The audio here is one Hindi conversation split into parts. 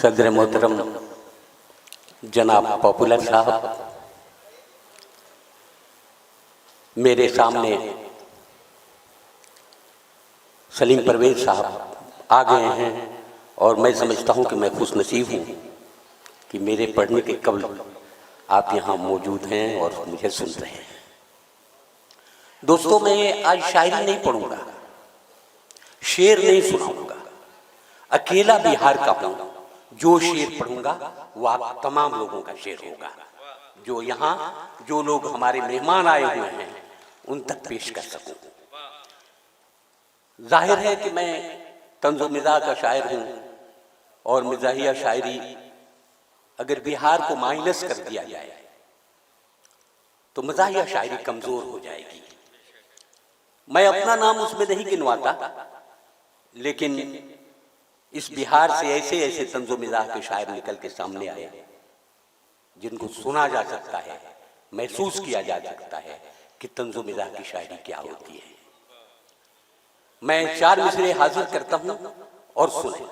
सदर मोहतरम जनाब पॉपुलर साहब, मेरे सामने सलीम परवेज साहब आ गए हैं और मैं समझता हूं कि मैं खुशनसीब हूं कि मेरे पढ़ने के कबल आप यहाँ मौजूद हैं और मुझे सुन रहे हैं। दोस्तों, मैं आज शायरी नहीं पढ़ूंगा, शेर नहीं सुनाऊंगा, अकेला बिहार का हूं। जो शेर पढ़ूंगा वो आप तमाम लोगों का शेर होगा, जो यहाँ जो लोग हमारे मेहमान आए हुए हैं उन तक पेश कर सकूं। जाहिर है कि मैं तंज़ो मिज़ाह का शायर हूं और मिज़ाहिया शायरी अगर बिहार को माइनस कर दिया जाए तो मिज़ाहिया शायरी कमजोर हो जाएगी। मैं अपना नाम उसमें नहीं गिनवाता, लेकिन इस बिहार से ऐसे ऐसे तंज़ो मिज़ाह के शायर निकल के सामने आए जिनको सुना जा सकता है, महसूस किया जा सकता है कि तंज़ो मिज़ाह की शायरी क्या होती है। मैं 4 मिसरे हाजिर करता हूं और सुने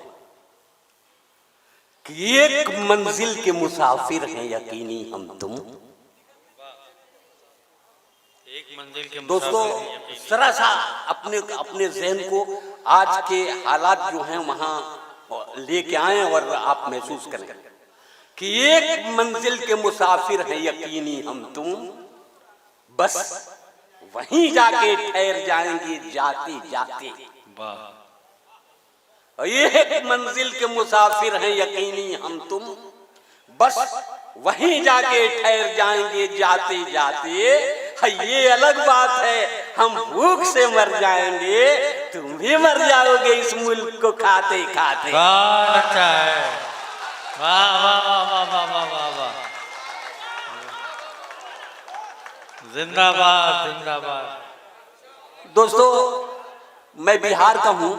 कि एक मंजिल के मुसाफिर हैं यकीनी हम तुम। एक मंजिल के दोस्तों, जरा सा अपने ज़हन को आज के हालात जो हैं वहां लेके आए और आप महसूस करें कि एक मंजिल के मुसाफिर हैं यकीनी हम तुम, बस वहीं जाके ठहर जाएंगे जाते जाते। एक मंजिल के मुसाफिर हैं यकीनी हम तुम, बस वहीं जाके ठहर जाएंगे जाते जाते। ये अलग बात है हम भूख से मर जाएंगे, तुम भी मर जाओगे इस मुल्क को खाते खाते। अच्छा है, वाह वाह वाह वाह वाह वाह वाह वाह, जिंदाबाद जिंदाबाद। दोस्तों, मैं बिहार का हूं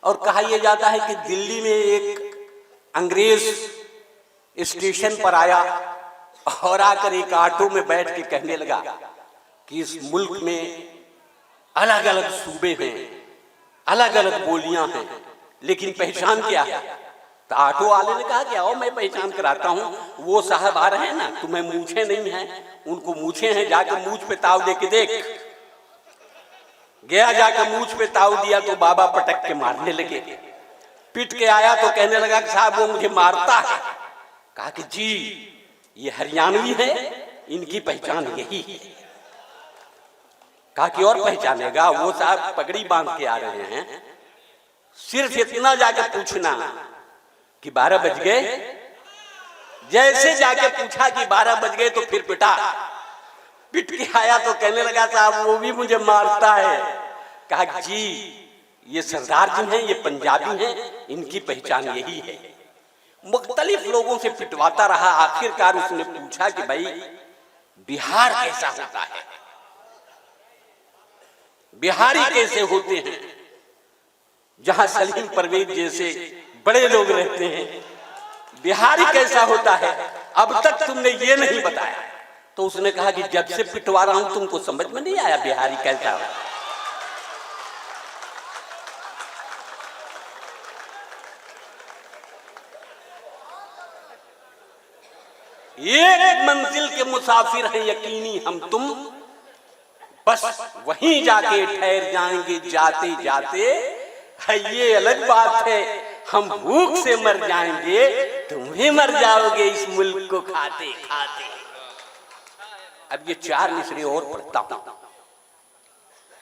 और कहा यह जाता है कि दिल्ली में एक अंग्रेज स्टेशन पर आया और आकर एक ऑटो में बैठ के कहने लगा कि इस मुल्क में अलग अलग सूबे हैं, अलग अलग बोलियां हैं, लेकिन पहचान क्या है? तो ऑटो वाले ने कहा कि आओ मैं पहचान कराता हूं। वो साहब आ रहे हैं ना, तुम्हें मूछें नहीं हैं, उनको मूछें हैं, जाकर मूछ पे ताव दे के देख। गया, जाकर मूछ पे ताव दिया तो बाबा पटक के मारने लगे। पिट के आया तो कहने लगा कि साहब वो मुझे मारता है। कहा कि जी ये हरियाणवी है, इनकी पहचान यही है। कहा कि और पहचानेगा? वो साहब पगड़ी बांध के आ रहे हैं, सिर्फ इतना जाकर पूछना कि 12 बज गए। जैसे जाके पूछा कि 12 बज गए तो फिर पिटा। पिट के आया तो कहने लगा साहब वो भी मुझे मारता है। कहा जी ये सरदार जी हैं, ये पंजाबी हैं, इनकी पहचान यही है। मुख्तलिफ लोगों से पिटवाता रहा, आखिरकार उसने पूछा कि भाई बिहार कैसा होता है, बिहारी कैसे होते हैं, जहां सलीम परवेज जैसे बड़े लोग रहते हैं, बिहारी कैसा होता है? अब तक तुमने ये नहीं बताया। तो उसने कहा कि जब से पिटवा रहा हूं तुमको समझ में नहीं आया बिहारी कैसा हो। एक मंजिल के मुसाफिर हैं यकीनी हम तुम, बस वहीं जाके ठहर जाएंगे जाते जाते। ये अलग बात है हम भूख से मर जाएंगे, तुम भी मर जाओगे इस मुल्क को खाते खाते। अब ये 4 मिसरे और पढ़ता हूं,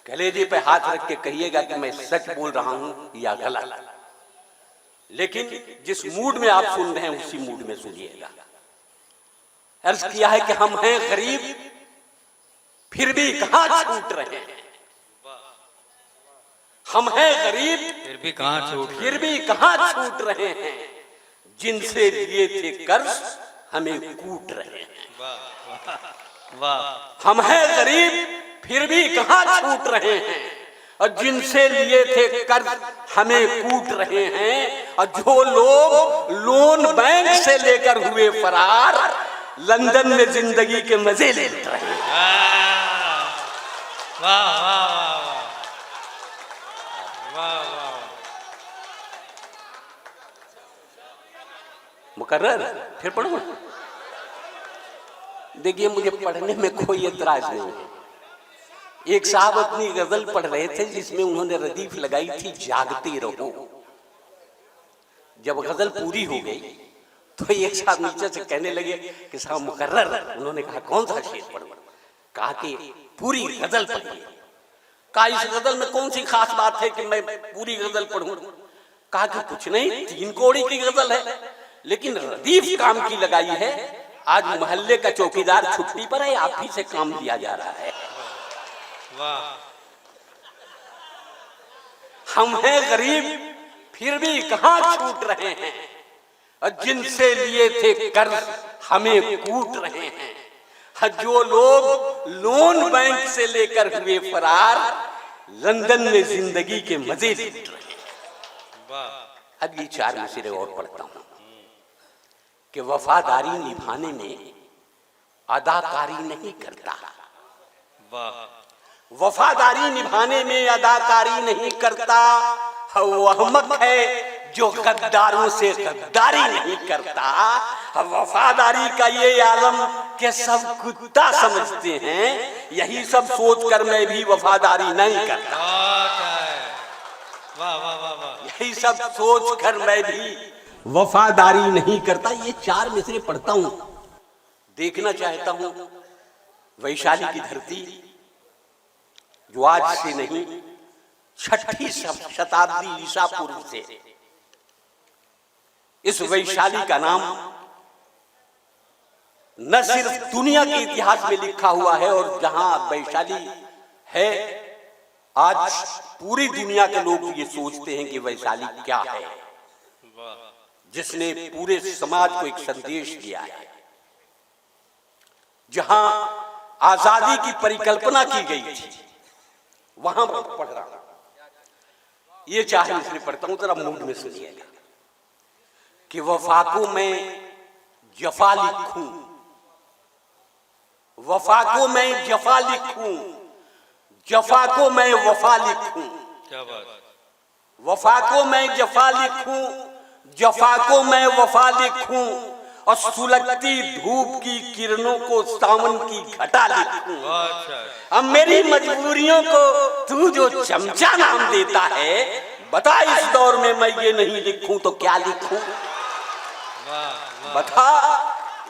कलेजे पे हाथ रख के कहिएगा कि मैं सच बोल रहा हूं या गलत, लेकिन जिस मूड में आप सुन रहे हैं उसी मूड में सुनिएगा। अर्ज किया है कि हम हैं गरीब फिर भी कहां छूट रहे हैं, हम हैं गरीब फिर भी कहां छूट रहे हैं, जिनसे लिए थे कर्ज हमें कूट रहे हैं। वाह, हम हैं गरीब फिर भी कहां छूट रहे हैं, और जिनसे लिए थे कर्ज हमें कूट रहे हैं। और जो लोग लोन बैंक से लेकर हुए फरार, लंदन में जिंदगी के मजे ले रहे हैं। वाह वाह वाह वाह वाह। मुकर्रर फिर पढ़ो। देखिए मुझे पढ़ने में कोई एतराज नहीं है। एक साहब अपनी गजल पढ़ रहे थे जिसमें उन्होंने रदीफ लगाई थी जागते रहो। जब गजल पूरी हो गई तो एक साहब नीचे से कहने लगे कि साहब मुकर्रर। उन्होंने कहा कौन सा शेर पढ़ूं? कहा कि पूरी गजल पढ़िए। कहा इस गजल में कौन सी खास बात है कि मैं पूरी गजल पढ़ूं? कहा कि कुछ नहीं, 3 कौड़ी की गजल है लेकिन रदीफ काम की लगाई है। आज मोहल्ले का चौकीदार छुट्टी पर है, आप ही से काम लिया जा रहा है। वाह। हम हैं गरीब फिर भी कहां छूट रहे हैं, और जिनसे लिए थे कर्ज हमें कूट रहे हैं। जो लोग लोन बैंक से लेकर हुए फरार, लंदन में जिंदगी के मजे लूट रहे हैं। अब ये 4 मिसरे और पढ़ता हूं कि वफादारी निभाने में अदाकारी नहीं करता। वफादारी निभाने में अदाकारी नहीं करता। वो अहमक है जो गद्दारों से गद्दारी नहीं करता। वफादारी का ये आलम के सब कुत्ता समझते हैं, यही सब सोचकर मैं भी वफादारी नहीं करता। वाह वाह वाह वाह। यही सब सोचकर मैं भी वफादारी नहीं करता। ये 4 मिसरे पढ़ता हूं, देखना चाहता हूं वैशाली की धरती जो आज से नहीं 6ठी शताब्दी ईसा पूर्व से इस वैशाली का नाम न सिर्फ दुनिया के इतिहास में लिखा हुआ है, और जहां वैशाली है आज पूरी दुनिया के लोग ये सोचते हैं कि वैशाली क्या है, जिसने पूरे समाज को एक संदेश दिया है, जहां आजादी की परिकल्पना की गई थी, वहां पढ़ रहा हूं। ये 4 मिसरे पढ़ता हूं, जरा मूड में सुनिएगा कि वफा को मैं जफा लिखूं, वफा को मैं जफा लिखूं, जफा को मैं वफा लिखूं। क्या बात। वफा को मैं जफा लिखूं, जफा को मैं वफा लिखूं, और सुलगती धूप की किरणों को सावन की घटा लिखूं। अब मेरी मजबूरियों को तू जो चमचा नाम देता है, बता इस दौर में मैं ये नहीं लिखूं तो क्या लिखूं? बता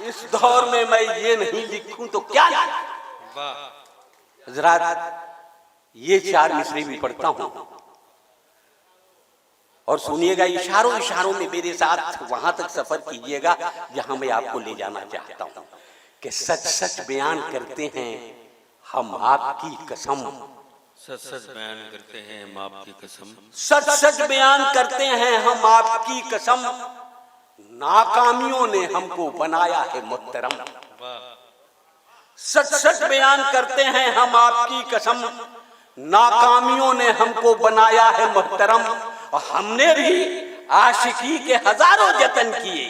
इस दौर में मैं ये नहीं लिखूं तो क्या लिखूं? हजरात ये 4 मिसरे भी पढ़ता हूं, और सुनिएगा, इशारों इशारों में मेरे साथ वहां तक सफर कीजिएगा जहां मैं आपको ले जाना चाहता हूं कि सच सच बयान करते हैं हम आपकी कसम। सच सच बयान करते हैं हम आपकी कसम। सच सच बयान करते हैं हम आपकी कसम, नाकामियों ने हमको बनाया है मुहतरम। सच सच बयान करते हैं हम आपकी कसम, नाकामियों ने हमको बनाया है मुहतरम। और हमने भी आशिकी के हजारों जतन किए,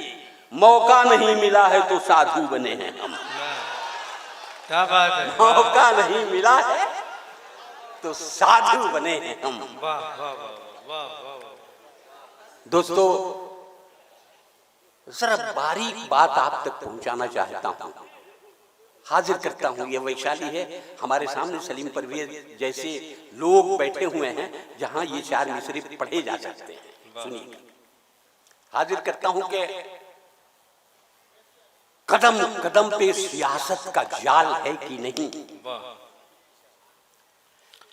मौका नहीं मिला है तो साधु बने हैं हम। क्या बात है। मौका नहीं मिला है तो साधु बने हैं हम। वाह वाह वाह वाह। दोस्तों जरा बारीक बात आप तक पहुंचाना चाहता हूं, हाजिर करता हूं। ये वैशाली है, हमारे सामने सलीम परवेज जैसे लोग बैठे हुए हैं जहां ये 4 मिसरे पढ़े जा सकते हैं। सुनिए, हाजिर करता हूं कि कदम कदम पे सियासत का जाल है कि नहीं,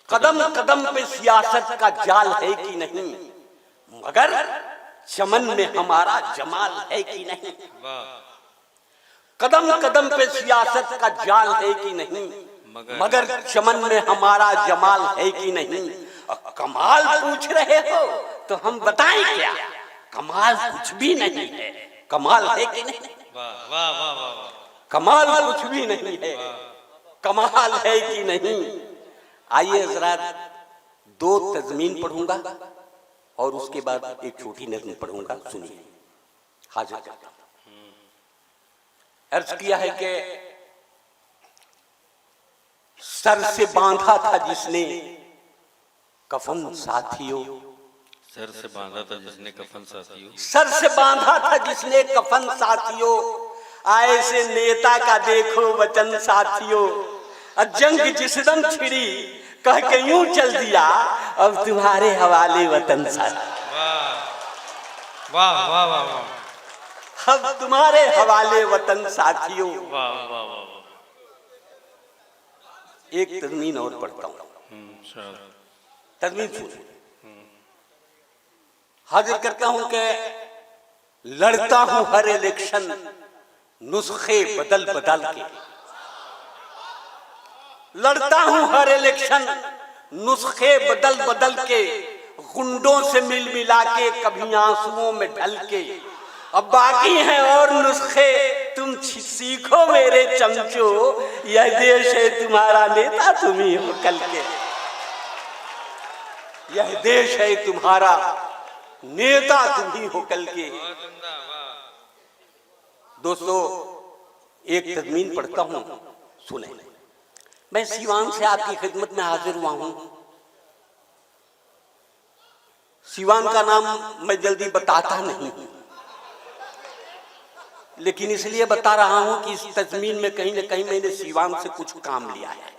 कदम कदम पे सियासत का जाल है कि नहीं, मगर चमन में हमारा जमाल है कि नहीं। कदम कदम पे सियासत का जाल है कि नहीं, मगर चमन में हमारा जमाल है कि नहीं। कमाल पूछ रहे हो तो हम बताएं क्या, कमाल कुछ भी नहीं है। कमाल है कि नहीं? वाह वाह वाह। कमाल कुछ भी नहीं है, कमाल है कि नहीं। आइए हजरात 2 तज़मीन पढ़ूंगा और उसके बाद एक छोटी नज़्म पढ़ूंगा, सुनिए। हाजिर करता हूं। अर्ज किया है कि सर से बांधा था जिसने कफन साथियों, सर से बांधा था जिसने कफन साथियों, सर से बांधा था जिसने कफन साथियों, ऐसे नेता का देखो वचन साथियों, जंग जिस दम छिड़ी कह के यूं चल दिया, अब तुम्हारे हवाले वतन साथियों। वाह वाह वाह वाह वाह, अब तुम्हारे हवाले वतन साथियों। वाह वाह वाह। एक तज़मीन और पढ़ता हूँ, तज़मीन सुनो। हाजिर करता हूं कि लड़ता हूं हर इलेक्शन नुस्खे बदल बदल के, लड़ता हूं हर इलेक्शन नुस्खे बदल बदल के, गुंडों से मिल मिला के कभी आंसुओं में ढल के, अब बाकी हैं और नुस्खे तुम सीखो मेरे चमचो, यह देश है तुम्हारा नेता तुम ही हो कल के, यह देश है तुम्हारा नेता तुम ही हो कल के। दोस्तों एक तज़मीन पढ़ता हूं, सुने। मैं सीवान से आपकी खिदमत में हाजिर हुआ हूं। सीवान का नाम मैं जल्दी बताता नहीं, लेकिन इसलिए बता रहा हूं कि इस तज़मीन में कहीं न कहीं मैंने सीवान से कुछ काम लिया है।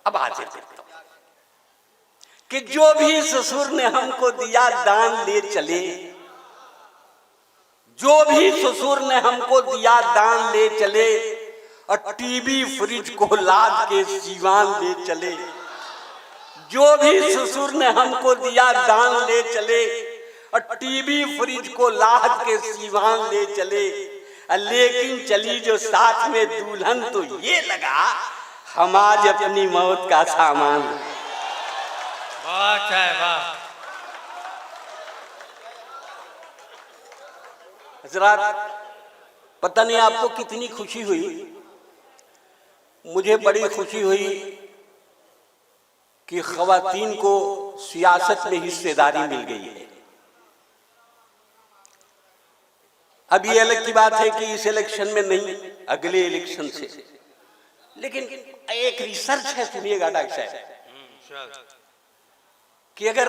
अब हाजिर करता हूं कि जो भी ससुर ने हमको दिया दान ले चले, जो भी ससुर ने हमको दिया दान ले चले, और टीवी फ्रिज को लाद के सीवान ले चले, जो भी ससुर ने हमको दिया दान ले चले, और टीवी फ्रिज को लाद के सीवान ले चले, लेकिन चली जो साथ में दुल्हन तो ये लगा हम आज अपनी मौत का सामान। वाह चाहे वाह। हजरात पता नहीं आपको कितनी खुशी हुई, मुझे बड़ी खुशी हुई कि ख़वातीन को सियासत में हिस्सेदारी मिल गई है। अब ये अलग की बात है कि इस इलेक्शन में नहीं, अगले इलेक्शन से, लेकिन एक रिसर्च है, सुनिएगा डॉक्टर साहब, कि अगर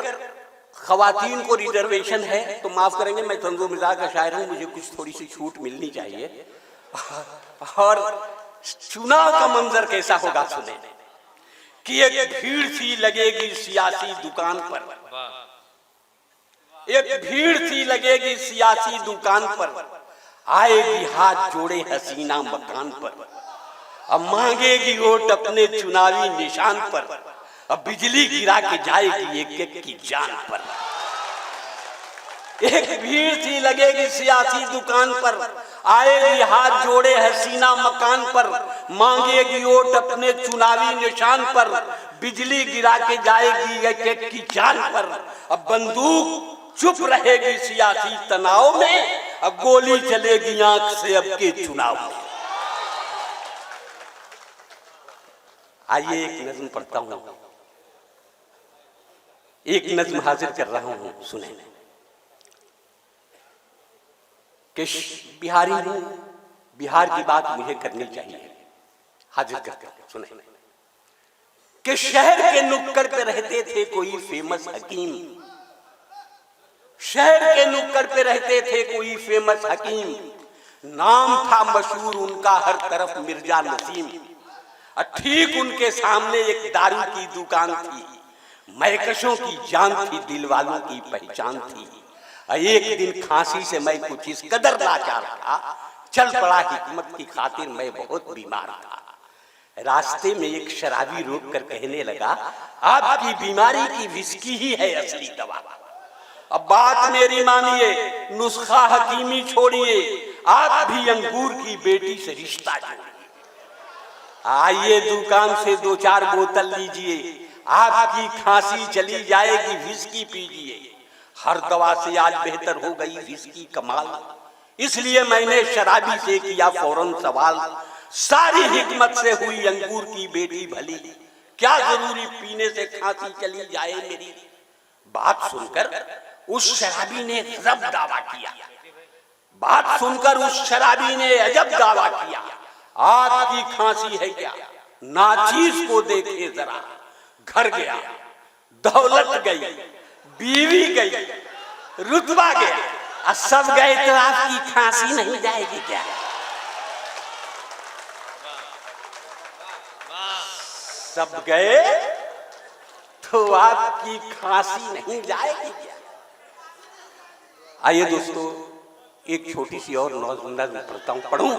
ख़वातीन को रिजर्वेशन है तो माफ करेंगे, मैं तंज़ो मिजाज का शायर हूं, मुझे कुछ थोड़ी सी छूट मिलनी चाहिए। और चुनाव का मंजर कैसा होगा सुने, कि एक भीड़ सी लगेगी सियासी दुकान पर, एक भीड़ सी लगेगी सियासी दुकान पर, आएगी हाथ जोड़े हसीना मकान पर, अब मांगेगी वोट अपने चुनावी निशान पर, अब बिजली गिरा के जाएगी एक एक की जान पर। एक भीड़ सी लगेगी सियासी दुकान पर, आएगी हाथ जोड़े हसीना मकान पर, मांगेगी वोट अपने चुनावी निशान पर, बिजली गिरा के जाएगी एक एक की जान पर, अब बंदूक चुप रहेगी सियासी तनाव में, अब गोली चलेगी आंख से अब के चुनाव में। आइए एक नज्म पढ़ता हूं, एक नज्म हाजिर कर रहा हूं, सुने। कि बिहारी हूं, बिहार की बात मुझे करनी चाहिए, हाजिर करते हैं, सुने। कि शहर के नुक्कड़ पे रहते थे कोई फेमस हकीम, शहर के नुक्कड़ पे रहते थे कोई फेमस हकीम, नाम था मशहूर उनका हर तरफ मिर्जा नसीम, ठीक उनके सामने एक दारू की दुकान थी, महकशों की जान थी, दिल वालों की पहचान थी। एक दिन खांसी से मैं कुछ इस कदर लाचार था, चल पड़ा हिकमत की खातिर मैं बहुत बीमार था। रास्ते में एक शराबी रोक कर कहने लगा, आपकी बीमारी की विस्की ही है असली दवा। अब बात मेरी मानिए, नुस्खा हकीमी छोड़िए, आप भी अंगूर की बेटी से रिश्ता जोड़िए। आइए दुकान से 2-4 बोतल लीजिए, आपकी खांसी चली जाएगी, विस्की पीजिए। हर दवा से आज बेहतर हो गई विस्की कमाल, इसलिए मैंने शराबी से किया फौरन सवाल, सारी हिकमत से हुई अंगूर की बेटी भली, क्या जरूरी पीने से खांसी चली जाए मेरी। बात सुनकर उस शराबी ने अजब दावा किया, बात सुनकर उस शराबी ने अजब दावा किया, आपकी खांसी है क्या, नाचीज को देखे जरा। घर गया, दौलत गई, बीवी गई, रुतबा गया। और सब गए तो आपकी खांसी नहीं जाएगी क्या? सब गए तो आपकी खांसी नहीं जाएगी क्या? आइए दोस्तों, एक छोटी सी और नज़्म पढ़ता हूं। पढ़ूं?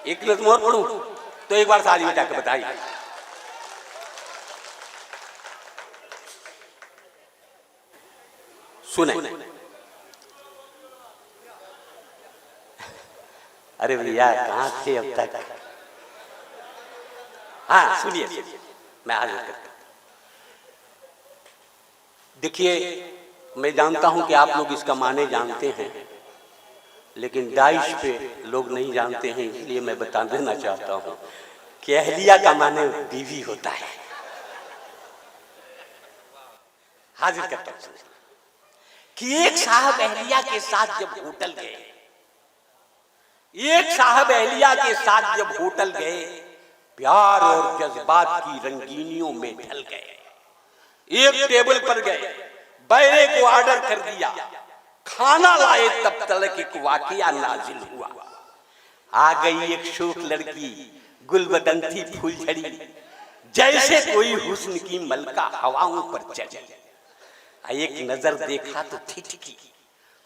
एक नज़्म और पढ़ूं? तो एक बार सारी में जाकर बताइए। सुने। अरे भैया कहां थे अब तक? हाँ सुनिए, मैं हाजिर करता हूं। देखिए, मैं जानता हूं कि आप लोग इसका माने जानते हैं, लेकिन दाइश पे लोग नहीं जानते हैं, इसलिए मैं बता देना चाहता हूं कि अहलिया का माने बीवी होता है। हाजिर करता हूं कि एक साहब अहलिया के साथ जब होटल गए, एक साहब अहलिया के साथ जब होटल गए, प्यार और जज्बात की रंगीनियों में ढल गए। एक टेबल पर गए, बैरे को ऑर्डर कर दिया, खाना लाए तब तलक एक वाकया नाजिल हुआ। आ गई एक शोख लड़की, गुलबदन थी फूलझड़ी, जैसे कोई हुस्न की मलका हवाओं पर चढ़ी। एक नजर देखा तो ठिठकी,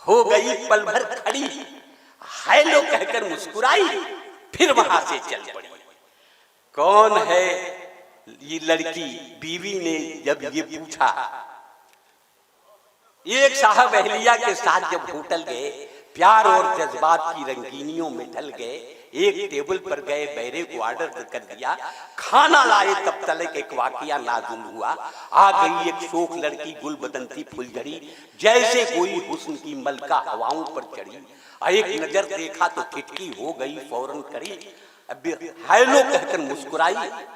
हो गई पल भर खड़ी, हेलो कहकर मुस्कुराई, फिर वहां से चल पड़ी। कौन है ये लड़की? बीवी ने जब ये पूछा, एक साहब अहलिया के साथ जब होटल गए, प्यार और जज्बात की रंगीनियों में ढल गए, एक टेबल पर गए, बैरे को ऑर्डर कर दिया, खाना लाए तब तलक एक वाकया नाजुल हुआ। आ गई एक शोख लड़की, गुलबदन थी फुलझड़ी, जैसे कोई हुस्न की मलका हवाओं पर चढ़ी। एक नजर देखा तो ठिठकी, हो गई फौरन खड़ी, हेलो कहकर मुस्कुराई,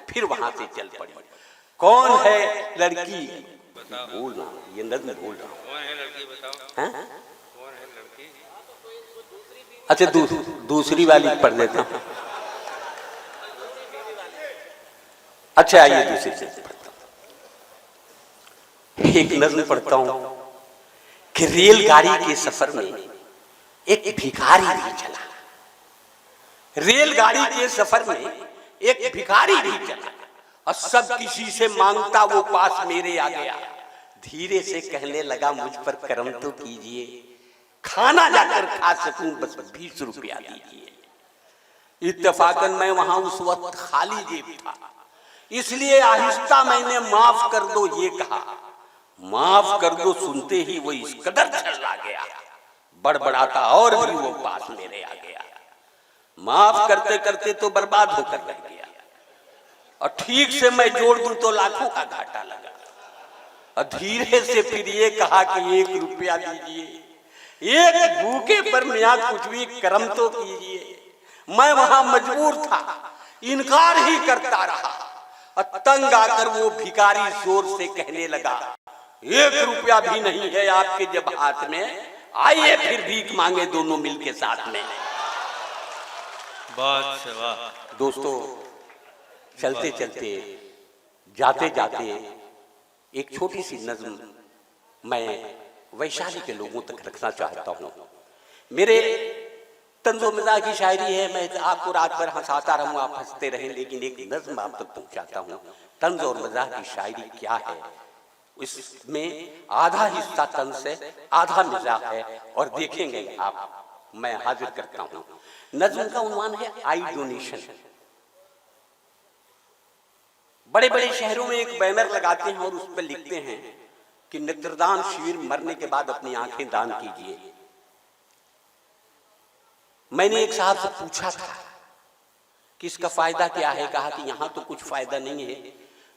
फिर वहां से चल पड़ी। कौन है लड़की? बोल रहा हूं, ये नज़्म बोल रहा हूं। कौन है लड़की बताओ? कौन है लड़की? अच्छा दूसरी वाली पढ़ लेता हूं। अच्छा आइए दूसरी से पढ़ता हूं। एक नज़्म पढ़ता हूं कि रेलगाड़ी के सफर में एक भिखारी भी चला। रेलगाड़ी के सफर में एक भिखारी भी चला, और सब किसी से मांगता वो पास मेरे आ गया। धीरे से कहने लगा, मुझ पर करम तो कीजिए, खाना जाकर खा सकूं, बस 20 रुपया दीजिए। इत्तेफाकन मैं वहां उस वक्त खाली जेब था, इसलिए आहिस्ता मैंने माफ कर दो ये कहा। माफ कर दो सुनते ही वो इस कदर चला गया, बड़बड़ाता और भी वो पास मेरे आ गया। माफ करते करते तो बर्बाद होकर रह गया, और ठीक से मैं जोड़ दूं तो लाखों का घाटा लगा। और धीरे से फिर ये कहा कि 1 रुपया दीजिए, एक भूखे पर मियां कुछ भी करम तो कीजिए। मैं वहां मजबूर था, इनकार ही करता रहा, और तंग आकर वो भिखारी जोर से कहने लगा, 1 रुपया भी नहीं है आपके जब हाथ में, आइए फिर भीख मांगे दोनों मिलके साथ में। दोस्तों, चलते चलते जाते जाते एक छोटी सी नज़्म मैं वैशाली के लोगों तक रखना चाहता हूँ। मेरे तंज़ो मिज़ाज की शायरी है, मैं आपको रात भर हंसाता रहूँ, आप हंसते रहें, लेकिन एक नज़्म आप तक पहुँचाता हूँ। तंज़ और मिज़ाज की शायरी क्या है, इसमें आधा हिस्सा तंज़ है, आधा मिज़ाज है, और देखेंगे आप। मैं हाजिर करता हूँ। नज़्म का उन्वान है आई डोनेशन। बड़े बड़े शहरों में एक बैनर लगाते हैं और उस पर लिखते हैं कि नेत्रदान शिविर, मरने के बाद अपनी आंखें दान कीजिए। मैंने एक साहब से पूछा था कि इसका फायदा क्या है। कहा कि यहां तो कुछ फायदा नहीं है,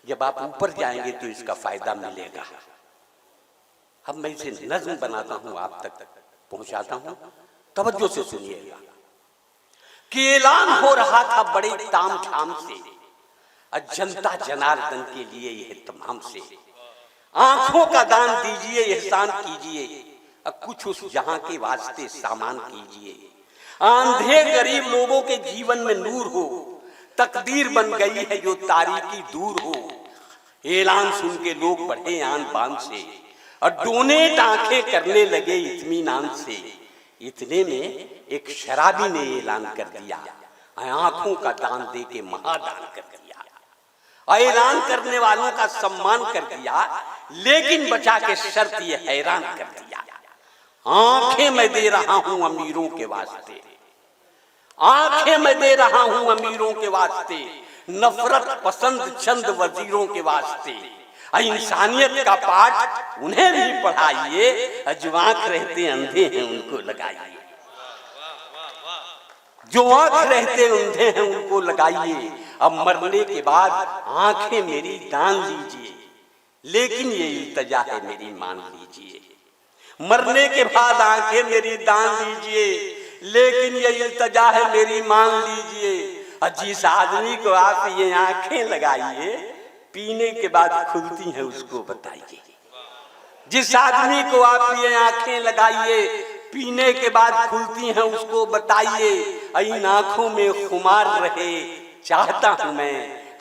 जब आप ऊपर जाएंगे तो इसका फायदा मिलेगा। अब मैं इसे नज़्म बनाता हूं, आप तक पहुंचाता हूं, तवज्जो से सुनिएगा। कि ऐलान हो रहा था बड़े ताम झाम से, जनता जनार्दन के लिए यह तमाम से, आंखों का दान दीजिए, एहसान कीजिए, कुछ उस जहां के वास्ते सामान कीजिए। आंधे गरीब लोगों के जीवन में नूर हो, तकदीर बन गई है जो तारीकी दूर हो। ऐलान सुन के लोग बढ़े आन बान से, और डोनेट आंखें करने लगे इत्मीनान से। इतने में एक शराबी ने ऐलान कर दिया, आंखों का दान दे के महादान कर दिया। ऐलान करने वालों का सम्मान कर दिया, लेकिन बचा के शर्त ये हैरान कर दिया, आंखें मैं दे रहा हूं अमीरों के वास्ते, आंखें मैं दे रहा हूं अमीरों के वास्ते, नफरत पसंद चंद वजीरों के वास्ते। इंसानियत का पाठ उन्हें भी पढ़ाइए, जो आंख रहते अंधे हैं उनको लगाइए, जो आंख रहते अंधे हैं उनको लगाइए। अब मरने के बाद आंखें मेरी दान लीजिए, लेकिन ये इल्तजा है मेरी मान लीजिए। मरने के बाद आंखें मेरी दान लीजिए, लेकिन ये इल्तजा है मेरी मान लीजिए। जिस आदमी को आप ये आंखें लगाइए, पीने के बाद खुलती हैं उसको बताइए। जिस आदमी को आप ये आंखें लगाइए, पीने के बाद खुलती हैं उसको बताइए। इन आंखों में खुमार रहे, चाहता हूं मैं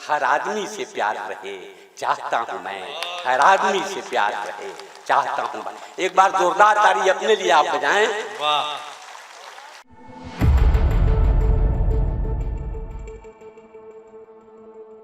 हर आदमी से प्यार रहे, चाहता हूं मैं हर आदमी से प्यार रहे, चाहता हूं मैं। एक बार जोरदार ताली अपने लिए आप बजाएं। वाह।